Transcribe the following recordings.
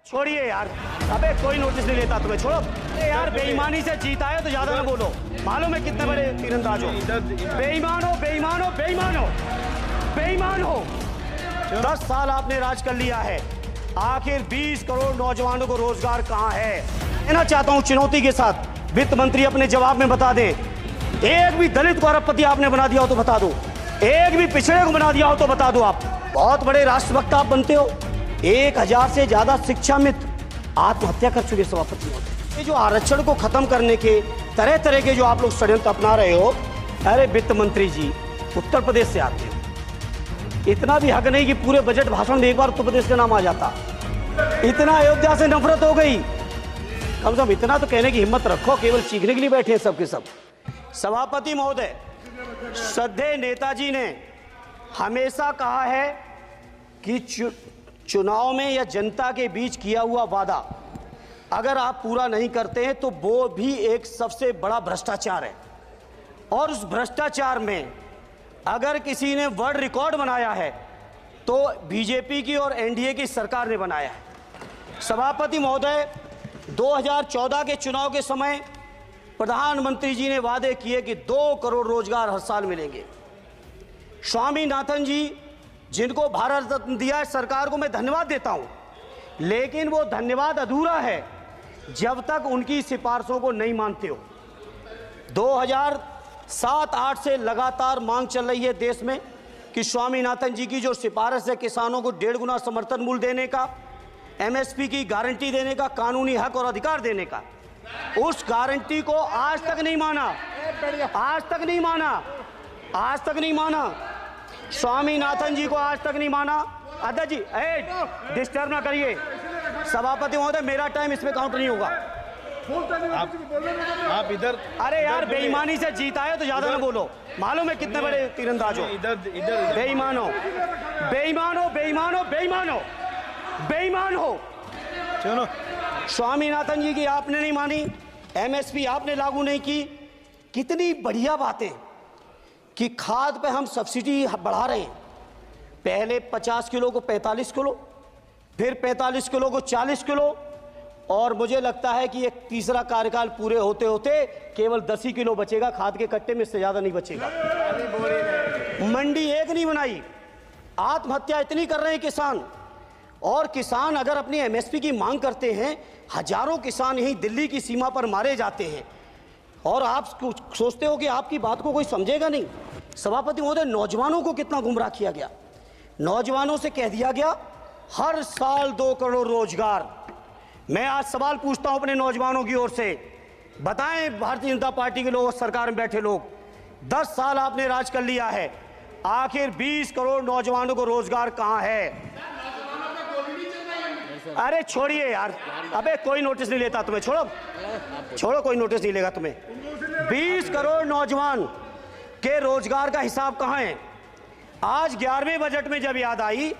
छोड़िए यार, अबे कोई नोटिस नहीं लेता तुम्हें, छोड़ो। अरे यार बेईमानी से जीता है तो ज्यादा ना बोलो, मालूम है कितने बड़े तीरंदाज हो। बेईमान हो, बेईमान हो, बेईमान हो, बेईमान हो। 10 साल आपने राज कर लिया है, आखिर 20 करोड़ नौजवानों को रोजगार कहाँ है? कहना चाहता हूँ चुनौती के साथ, वित्त मंत्री अपने जवाब में बता दें। एक भी दलित को अरबपति आपने बना दिया हो तो बता दो, एक भी पिछड़े को बना दिया हो तो बता दो। आप बहुत बड़े राष्ट्रभक्त आप बनते हो। 1000 से ज्यादा शिक्षा मित्र आत्महत्या कर चुके सभापति होते। ये जो आरक्षण को खत्म करने के तरह तरह के जो आप लोग षड्यंत्र अपना रहे हो, अरे वित्त मंत्री जी उत्तर प्रदेश से आते हो, इतना भी हक नहीं कि पूरे बजट भाषण में एक बार उत्तर प्रदेश का नाम आ जाता। इतना अयोध्या से नफरत हो गई, कम से कम इतना तो कहने की हिम्मत रखो, केवल चीखने के लिए बैठे हैं सबके सब। सभापति महोदय, श्रद्धेय नेताजी ने हमेशा कहा है कि चुनाव में या जनता के बीच किया हुआ वादा अगर आप पूरा नहीं करते हैं तो वो भी एक सबसे बड़ा भ्रष्टाचार है, और उस भ्रष्टाचार में अगर किसी ने वर्ल्ड रिकॉर्ड बनाया है तो बीजेपी की और एनडीए की सरकार ने बनाया है। सभापति महोदय, 2014 के चुनाव के समय प्रधानमंत्री जी ने वादे किए कि 2 करोड़ रोजगार हर साल मिलेंगे। स्वामीनाथन जी, जिनको भारत रत्न दिया है, सरकार को मैं धन्यवाद देता हूं, लेकिन वो धन्यवाद अधूरा है जब तक उनकी सिफारिशों को नहीं मानते हो। 2007-8 से लगातार मांग चल रही है देश में कि स्वामीनाथन जी की जो सिफारिश है किसानों को 1.5 गुना समर्थन मूल्य देने का, एमएसपी की गारंटी देने का, कानूनी हक और अधिकार देने का, उस गारंटी को आज तक नहीं माना, आज तक नहीं माना, आज तक नहीं माना। स्वामीनाथन जी को आज तक नहीं माना। अध्यक्ष जी डिस्टर्ब ना करिए। सभापति महोदय, मेरा टाइम इसमें काउंट नहीं होगा। आप इधर, अरे यार बेईमानी से जीता है तो ज्यादा ना बोलो, मालूम है कितने बड़े तीरंदाज हो। इधर इधर बेईमान हो, बेईमान हो, बेईमान हो, बेईमान हो, बेईमान हो। चलो, स्वामीनाथन जी की आपने नहीं मानी, एमएसपी आपने लागू नहीं की। कितनी बढ़िया बातें कि खाद पे हम सब्सिडी बढ़ा रहे हैं, पहले 50 किलो को 45 किलो, फिर 45 किलो को 40 किलो, और मुझे लगता है कि एक तीसरा कार्यकाल पूरे होते होते केवल 10 ही किलो बचेगा खाद के कट्टे में, इससे ज्यादा नहीं बचेगा। मंडी एक नहीं बनाई, आत्महत्या इतनी कर रहे हैं किसान, और किसान अगर अपनी एमएसपी की मांग करते हैं, हजारों किसान यहीं दिल्ली की सीमा पर मारे जाते हैं, और आप सोचते हो कि आपकी बात को कोई समझेगा नहीं। सभापति महोदय, नौजवानों को कितना गुमराह किया गया। नौजवानों से कह दिया गया हर साल 2 करोड़ रोजगार। मैं आज सवाल पूछता हूं अपने नौजवानों की ओर से, बताएं भारतीय जनता पार्टी के लोग, सरकार में बैठे लोग, 10 साल आपने राज कर लिया है, आखिर 20 करोड़ नौजवानों को रोजगार कहां है? अरे छोड़िए यार, अबे कोई नोटिस नहीं लेता तुम्हें, छोड़ो छोड़ो, कोई नोटिस नहीं लेगा तुम्हें। 20 करोड़ नौजवान के रोजगार का हिसाब कहां है? आज 11वें बजट में जब याद आई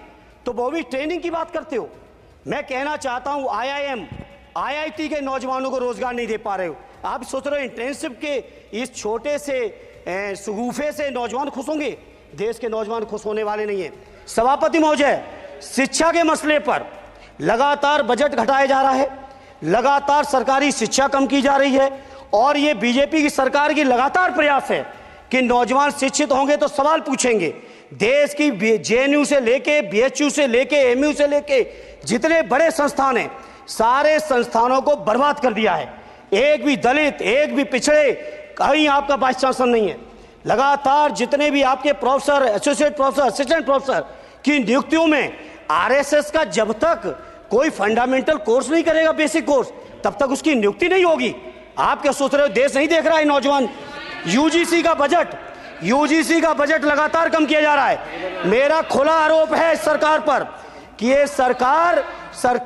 तो वो भी ट्रेनिंग की बात करते हो। मैं कहना चाहता हूं IIM, IIT के नौजवानों को रोजगार नहीं दे पा रहे हो। आप सोच रहे हो इंटर्नशिप के इस छोटे से सुगूफे से नौजवान खुश होंगे? देश के नौजवान खुश होने वाले नहीं है। सभापति महोदय, शिक्षा के मसले पर लगातार बजट घटाया जा रहा है, लगातार सरकारी शिक्षा कम की जा रही है, और ये बीजेपी की सरकार की लगातार प्रयास है कि नौजवान शिक्षित होंगे तो सवाल पूछेंगे। देश की JNU से लेके BHU से लेके MU से लेके जितने बड़े संस्थान हैं, सारे संस्थानों को बर्बाद कर दिया है। एक भी दलित, एक भी पिछड़े, कहीं आपका वाइस चांसलर नहीं है। लगातार जितने भी आपके professor, associate professor, assistant professor की नियुक्तियों में RSS का जब तक कोई फंडामेंटल कोर्स नहीं करेगा, बेसिक कोर्स, तब तक उसकी नियुक्ति नहीं होगी। आप क्या सोच रहे हो देश नहीं देख रहा है नौजवान? UGC का बजट लगातार कम किया जा रहा है। मेरा खुला आरोप है इस सरकार पर कि ये सरकार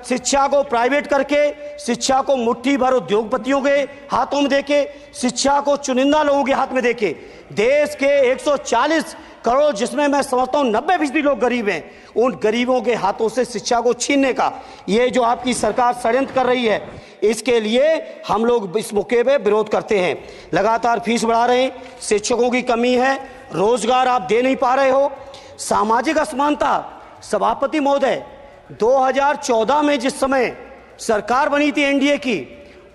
शिक्षा को प्राइवेट करके, शिक्षा को मुट्ठी भर उद्योगपतियों के हाथों में देके, शिक्षा को चुनिंदा लोगों के हाथ में देके, देश के 140 करोड़, जिसमें मैं समझता हूं 90% लोग गरीब हैं, उन गरीबों के हाथों से शिक्षा को छीनने का ये जो आपकी सरकार षड्यंत्र कर रही है, इसके लिए हम लोग इस मौके पे विरोध करते हैं। लगातार फीस बढ़ा रहे हैं, शिक्षकों की कमी है, रोजगार आप दे नहीं पा रहे हो, सामाजिक असमानता। सभापति महोदय, 2014 में जिस समय सरकार बनी थी एनडीए की,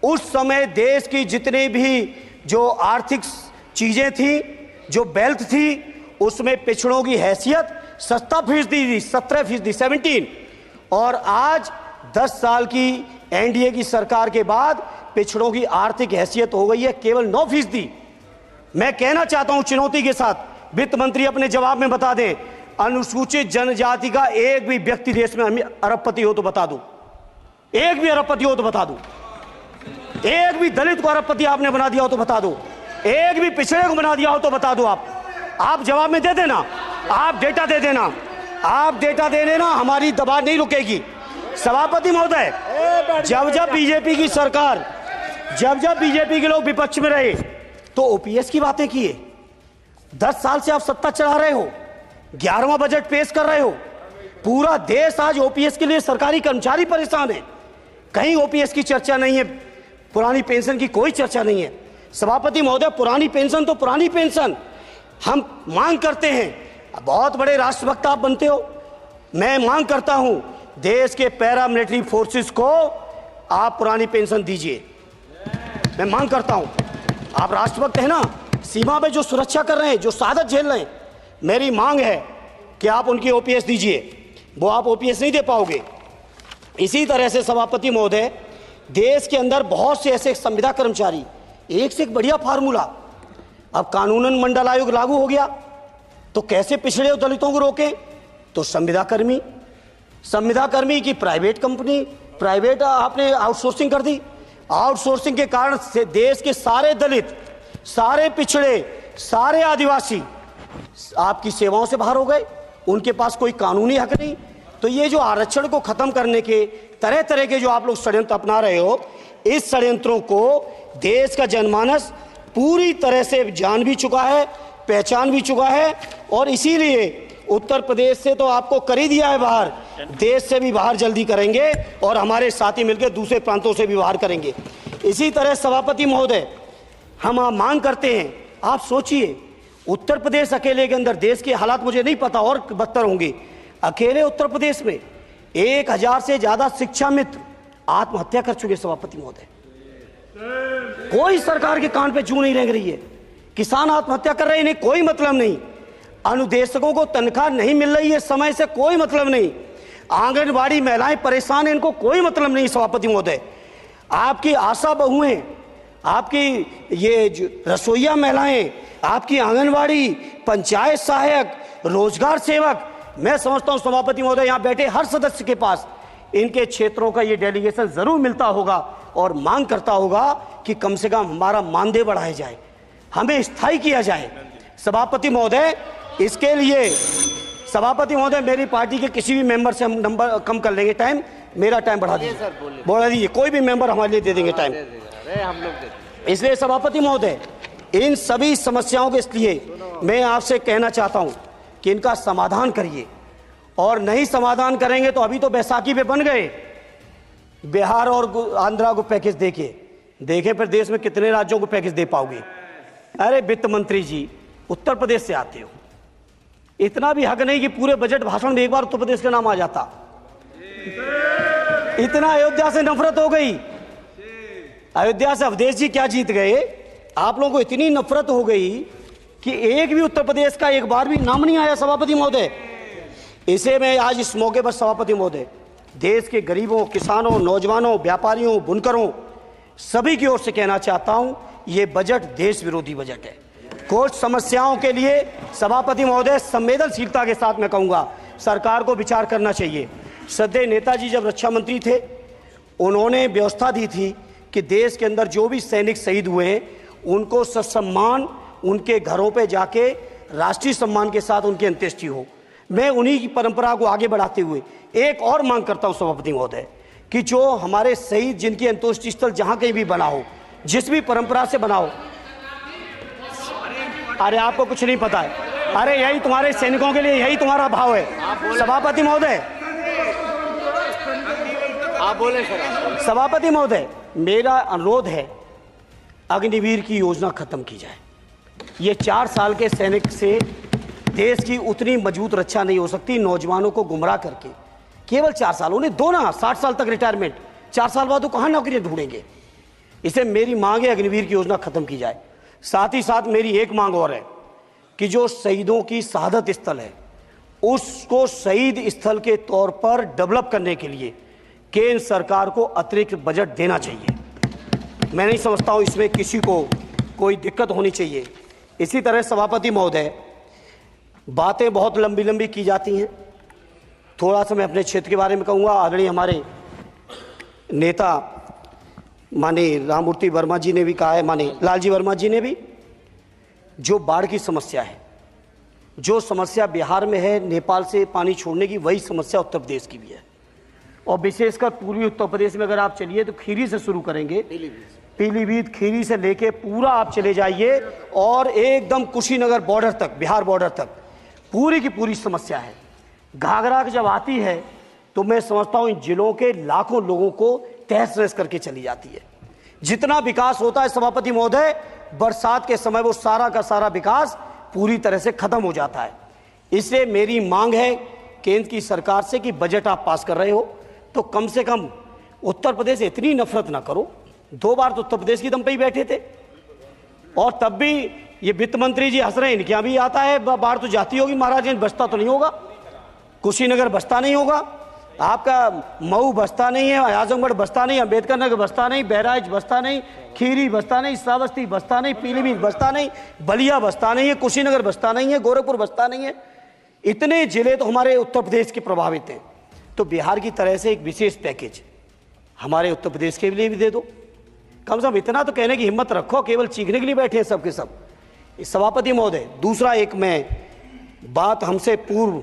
उस समय देश की जितनी भी जो आर्थिक चीजें थी, जो वेल्थ थी, उसमें पिछड़ों की हैसियत 17% थी, 17%, 17। और आज 10 साल की एनडीए की सरकार के बाद पिछड़ों की आर्थिक हैसियत हो गई है केवल 9%। मैं कहना चाहता हूं चुनौती के साथ, वित्त मंत्री अपने जवाब में बता दें, अनुसूचित जनजाति का एक भी व्यक्ति देश में अरबपति हो तो बता दो, एक भी अरबपति हो तो बता दो, एक भी दलित को अरबपति आपने बना दिया हो तो बता दो, एक भी पिछड़े को बना दिया हो तो बता दो। आप जवाब में दे देना, आप डेटा दे देना, आप डेटा दे देना, हमारी दबाव नहीं रुकेगी। सभापति महोदय, जब बीजेपी की सरकार, जब बीजेपी के लोग विपक्ष में रहे तो ओपीएस की बातें किए। 10 साल से आप सत्ता चला रहे हो, 11वां बजट पेश कर रहे हो, पूरा देश आज ओपीएस के लिए सरकारी कर्मचारी परेशान है, कहीं ओपीएस की चर्चा नहीं है, पुरानी पेंशन की कोई चर्चा नहीं है। सभापति महोदय, पुरानी पेंशन तो पुरानी पेंशन, हम मांग करते हैं, बहुत बड़े राष्ट्रभक्त आप बनते हो, मैं मांग करता हूं देश के पैरामिलिट्री फोर्सेस को आप पुरानी पेंशन दीजिए, मैं मांग करता हूं। आप राष्ट्रभक्त हैं ना, सीमा में जो सुरक्षा कर रहे हैं, जो शहादत झेल रहे हैं, मेरी मांग है कि आप उनकी ओपीएस दीजिए, वो आप ओपीएस नहीं दे पाओगे। इसी तरह से सभापति महोदय, देश के अंदर बहुत से ऐसे संविदा कर्मचारी, एक से एक बढ़िया फार्मूला, अब कानूनन मंडल आयोग लागू हो गया तो कैसे पिछड़े और दलितों को रोकें, तो संविदा कर्मी की प्राइवेट कंपनी, प्राइवेट आपने आउटसोर्सिंग कर दी। आउटसोर्सिंग के कारण से देश के सारे दलित, सारे पिछड़े, सारे आदिवासी आपकी सेवाओं से बाहर हो गए, उनके पास कोई कानूनी हक नहीं। तो ये जो आरक्षण को खत्म करने के तरह तरह के जो आप लोग षड्यंत्र अपना रहे हो, इस षड्यंत्रों को देश का जनमानस पूरी तरह से जान भी चुका है, पहचान भी चुका है, और इसीलिए उत्तर प्रदेश से तो आपको कर ही दिया है बाहर, देश से भी बाहर जल्दी करेंगे और हमारे साथी मिलकर दूसरे प्रांतों से भी बाहर करेंगे। इसी तरह सभापति महोदय, हम मांग करते हैं, आप सोचिए उत्तर प्रदेश अकेले के अंदर, देश के हालात मुझे नहीं पता और बदतर होंगे, अकेले उत्तर प्रदेश में 1000 से ज्यादा शिक्षा मित्र आत्महत्या कर चुके। सभापति महोदय, कोई सरकार के कान पे जू नहीं रह रही है, किसान आत्महत्या कर रहे हैं, इन्हें कोई मतलब नहीं, अनुदेशकों को तनख्वाह नहीं मिल रही है समय से, कोई मतलब नहीं, आंगनबाड़ी महिलाएं परेशान हैं, इनको कोई मतलब नहीं। सभापति महोदय, आपकी आशा बहुएं, आपकी ये रसोईया महिलाएं, आपकी आंगनबाड़ी, पंचायत सहायक, रोजगार सेवक, मैं समझता हूं सभापति महोदय, यहां बैठे हर सदस्य के पास इनके क्षेत्रों का ये डेलीगेशन जरूर मिलता होगा और मांग करता होगा कि कम से कम हमारा मानदेय बढ़ाया जाए, हमें स्थायी किया जाए। सभापति महोदय, इसके लिए सभापति महोदय, मेरी पार्टी के किसी भी मेंबर से हम नंबर कम कर लेंगे, टाइम, मेरा टाइम बढ़ा दीजिए, बढ़ा दीजिए, कोई भी मेंबर हमारे लिए दे देंगे टाइम, हम लोग। इसलिए सभापति महोदय, इन सभी समस्याओं के लिए मैं आपसे कहना चाहता हूं कि इनका समाधान करिए, और नहीं समाधान करेंगे तो अभी तो बैसाखी पे बन गए, बिहार और आंध्रा को पैकेज देखे फिर देश में कितने राज्यों को पैकेज दे पाओगे। अरे वित्त मंत्री जी, उत्तर प्रदेश से आते हो, इतना भी हक नहीं कि पूरे बजट भाषण में एक बार उत्तर प्रदेश का नाम आ जाता। इतना अयोध्या से नफरत हो गई, अयोध्या से अवधेश जी क्या जीत गए, आप लोगों को इतनी नफरत हो गई कि एक भी उत्तर प्रदेश का एक बार भी नाम नहीं आया। सभापति महोदय, इसे मैं आज इस मौके पर सभापति महोदय, देश के गरीबों, किसानों, नौजवानों, व्यापारियों, बुनकरों, सभी की ओर से कहना चाहता हूं, ये बजट देश विरोधी बजट है। कुछ समस्याओं के लिए सभापति महोदय संवेदनशीलता के साथ मैं कहूंगा सरकार को विचार करना चाहिए। श्रद्धेय नेताजी जब रक्षा मंत्री थे, उन्होंने व्यवस्था दी थी कि देश के अंदर जो भी सैनिक शहीद हुए हैं उनको ससम्मान उनके घरों पे जाके राष्ट्रीय सम्मान के साथ उनकी अंत्येष्टि हो। मैं उन्हीं की परंपरा को आगे बढ़ाते हुए एक और मांग करता हूं सभापति महोदय कि जो हमारे शहीद जिनकी अंत्येष्टि स्थल जहां कहीं भी बना हो, जिस भी परंपरा से बना हो, अरे आपको कुछ नहीं पता है, अरे यही तुम्हारे सैनिकों के लिए यही तुम्हारा भाव है। सभापति महोदय, आप बोले सर। सभापति महोदय, मेरा अनुरोध है अग्निवीर की योजना खत्म की जाए। ये 4 साल के सैनिक से देश की उतनी मजबूत रक्षा नहीं हो सकती। नौजवानों को गुमराह करके केवल 4 साल, उन्हें दो ना 60 साल तक रिटायरमेंट, 4 साल बाद वो कहाँ नौकरियां ढूंढेंगे। इसे मेरी मांग है अग्निवीर की योजना खत्म की जाए। साथ ही साथ मेरी एक मांग और है कि जो शहीदों की शहादत स्थल है उसको शहीद स्थल के तौर पर डेवलप करने के लिए केंद्र सरकार को अतिरिक्त बजट देना चाहिए। मैं नहीं समझता हूं इसमें किसी को कोई दिक्कत होनी चाहिए। इसी तरह सभापति महोदय, बातें बहुत लंबी लंबी की जाती हैं, थोड़ा सा मैं अपने क्षेत्र के बारे में कहूँगा। आदरणीय हमारे नेता माननीय राममूर्ति वर्मा जी ने भी कहा है, माननीय लालजी वर्मा जी ने भी, जो बाढ़ की समस्या है, जो समस्या बिहार में है नेपाल से पानी छोड़ने की, वही समस्या उत्तर प्रदेश की भी है। और विशेषकर पूर्वी उत्तर प्रदेश में अगर आप चलिए तो खीरी से शुरू करेंगे, पीलीभीत खीरी से लेके पूरा आप चले जाइए और एकदम कुशीनगर बॉर्डर तक, बिहार बॉर्डर तक पूरी की पूरी समस्या है। घाघरा जब आती है तो मैं समझता हूं इन जिलों के लाखों लोगों को तहस नहस करके चली जाती है। जितना विकास होता है सभापति महोदय, बरसात के समय वो सारा का सारा विकास पूरी तरह से खत्म हो जाता है। इसलिए मेरी मांग है केंद्र की सरकार से कि बजट आप पास कर रहे हो तो कम से कम उत्तर प्रदेश से इतनी नफरत ना करो। 2 बार तो उत्तर प्रदेश की दम पे ही बैठे थे और तब भी ये वित्त मंत्री जी हंस रहे हैं, इनके यहाँ भी आता है बाढ़ तो जाती होगी, महाराज बसता तो नहीं होगा, कुशीनगर बसता नहीं होगा, आपका मऊ बसता नहीं है, आजमगढ़ बसता नहीं, अम्बेडकर नगर बसता नहीं, बहराइच बसता नहीं, खीरी बसता नहीं, श्रावस्ती बसता नहीं, पीलीभीत बसता नहीं, बलिया बसता नहीं है, कुशीनगर बसता नहीं है, गोरखपुर बसता नहीं है। इतने जिले तो हमारे उत्तर प्रदेश के प्रभावित हैं। तो बिहार की तरह से एक विशेष पैकेज हमारे उत्तर प्रदेश के लिए भी दे दो। कम से कम इतना तो कहने की हिम्मत रखो, केवल चीखने के लिए बैठे हैं सब के सब। सभापति महोदय, दूसरा एक मैं बात, हमसे पूर्व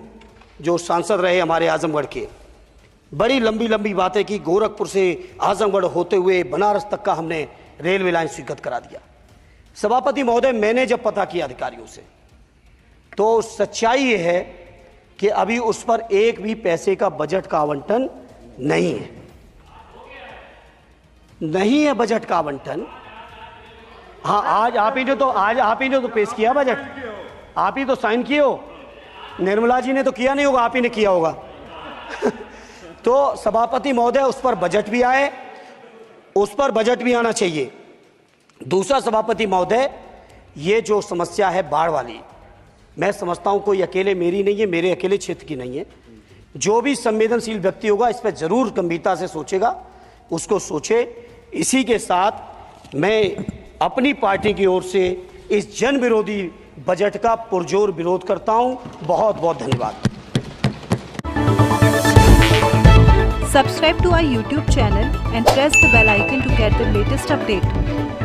जो सांसद रहे हमारे आजमगढ़ के, बड़ी लंबी लंबी बातें की, गोरखपुर से आजमगढ़ होते हुए बनारस तक का हमने रेलवे लाइन स्वीकृत करा दिया। सभापति महोदय, मैंने जब पता किया अधिकारियों से तो सच्चाई ये है कि अभी उस पर एक भी पैसे का बजट का आवंटन नहीं है, नहीं है बजट का आवंटन। हाँ, आज आप ही ने तो पेश किया बजट, आप ही तो साइन किए हो, निर्मला जी ने तो किया नहीं होगा, आप ही ने किया होगा। तो सभापति महोदय, उस पर बजट भी आए, उस पर बजट भी आना चाहिए। दूसरा सभापति महोदय, ये जो समस्या है बाढ़ वाली, मैं समझता हूं कोई अकेले मेरी नहीं है, मेरे अकेले क्षेत्र की नहीं है। जो भी संवेदनशील व्यक्ति होगा इस पर जरूर गंभीरता से सोचेगा, उसको सोचे। इसी के साथ मैं अपनी पार्टी की ओर से इस जन विरोधी बजट का पुरजोर विरोध करता हूं। बहुत बहुत धन्यवाद। Subscribe to our YouTube channel and press the bell icon to get the latest update.